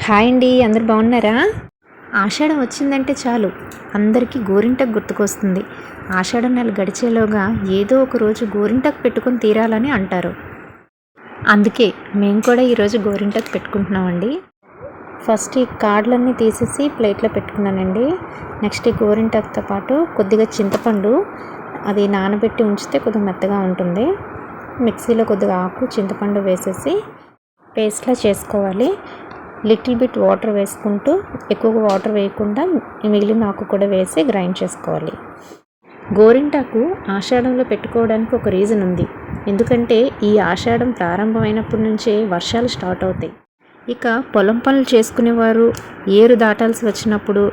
Hi అండి, అందరు బాగున్నారా? ఆషాఢం వచ్చిందంటే చాలు అందరికీ గోరింటకు గుర్తుకొస్తుంది. ఆషాఢం నెల గడిచేలోగా ఏదో ఒక రోజు గోరింటకు పెట్టుకొని తీరాలని అంటారు. అందుకే మేము కూడా ఈరోజు గోరింటకు పెట్టుకుంటున్నామండి. ఫస్ట్ ఈ కార్డులన్నీ తీసేసి ప్లేట్లో పెట్టుకున్నానండి. నెక్స్ట్ ఈ గోరింటకుతో పాటు కొద్దిగా చింతపండు, అది నానబెట్టి ఉంచితే కొద్దిగా మెత్తగా ఉంటుంది. మిక్సీలో కొద్దిగా ఆకు చింతపండు వేసేసి పేస్ట్లా చేసుకోవాలి. లిటిల్ బిట్ వాటర్ వేసుకుంటూ, ఎక్కువగా వాటర్ వేయకుండా మిగిలిన ఆకు కూడా వేసి గ్రైండ్ చేసుకోవాలి. గోరింటాకు ఆషాఢంలో పెట్టుకోవడానికి ఒక రీజన్ ఉంది. ఎందుకంటే ఈ ఆషాఢం ప్రారంభమైనప్పటి నుంచే వర్షాలు స్టార్ట్ అవుతాయి. ఇక పొలం పనులు చేసుకునేవారు ఏరు దాటాల్సి వచ్చినప్పుడు,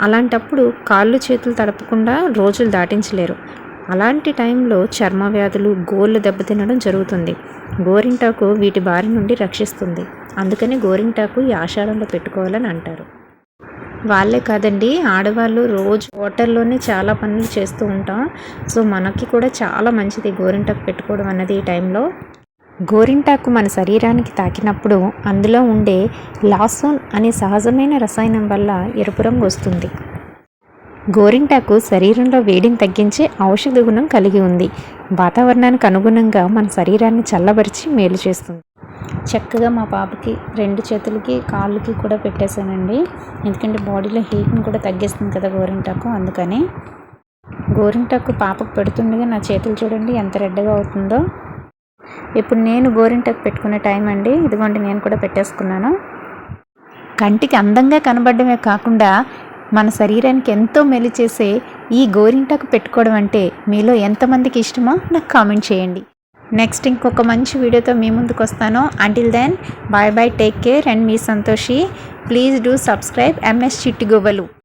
అలాంటప్పుడు కాళ్ళు చేతులు తడపకుండా రోజులు దాటించలేరు. అలాంటి టైంలో చర్మ వ్యాధులు, గోళ్ళు దెబ్బతినడం జరుగుతుంది. గోరింటాకు వీటి బారి నుండి రక్షిస్తుంది. అందుకని గోరింటాకు ఈ ఆషాఢంలో పెట్టుకోవాలని అంటారు. వాళ్ళే కాదండి, ఆడవాళ్ళు రోజు వాటర్లోనే చాలా పనులు చేస్తూ ఉంటాం. సో మనకి కూడా చాలా మంచిది గోరింటాకు పెట్టుకోవడం అన్నది. ఈ టైంలో గోరింటాకు మన శరీరానికి తాకినప్పుడు అందులో ఉండే లాసోన్ అనే సహజమైన రసాయనం వల్ల ఎరుపు రంగు వస్తుంది. గోరింటాకు శరీరంలో వేడిని తగ్గించే ఔషధ గుణం కలిగి ఉంది. వాతావరణానికి అనుగుణంగా మన శరీరాన్ని చల్లబరిచి మేలు చేస్తుంది. చక్కగా మా పాపకి 2 చేతులకి కాళ్ళకి కూడా పెట్టేశానండి. ఎందుకంటే బాడీలో హీట్ని కూడా తగ్గిస్తుంది కదా గోరింటాకు. అందుకని గోరింటాకు పాపకు పెడుతుండగా నా చేతులు చూడండి ఎంత రెడ్గా అవుతుందో. ఇప్పుడు నేను గోరింటాకు పెట్టుకునే టైం అండి. ఇదిగోండి నేను కూడా పెట్టేసుకున్నాను. కంటికి అందంగా కనబడమే కాకుండా మన శరీరానికి ఎంతో మేలు చేసే ఈ గోరింటాకు పెట్టుకోవడం అంటే మీలో ఎంతమందికి ఇష్టమో నాకు కామెంట్ చేయండి. నెక్స్ట్ ఇంకొక మంచి వీడియోతో మీ ముందుకు వస్తాను. Until then bye bye, take care and మీ Santoshi. Please do subscribe MS Chitti గువ్వలు.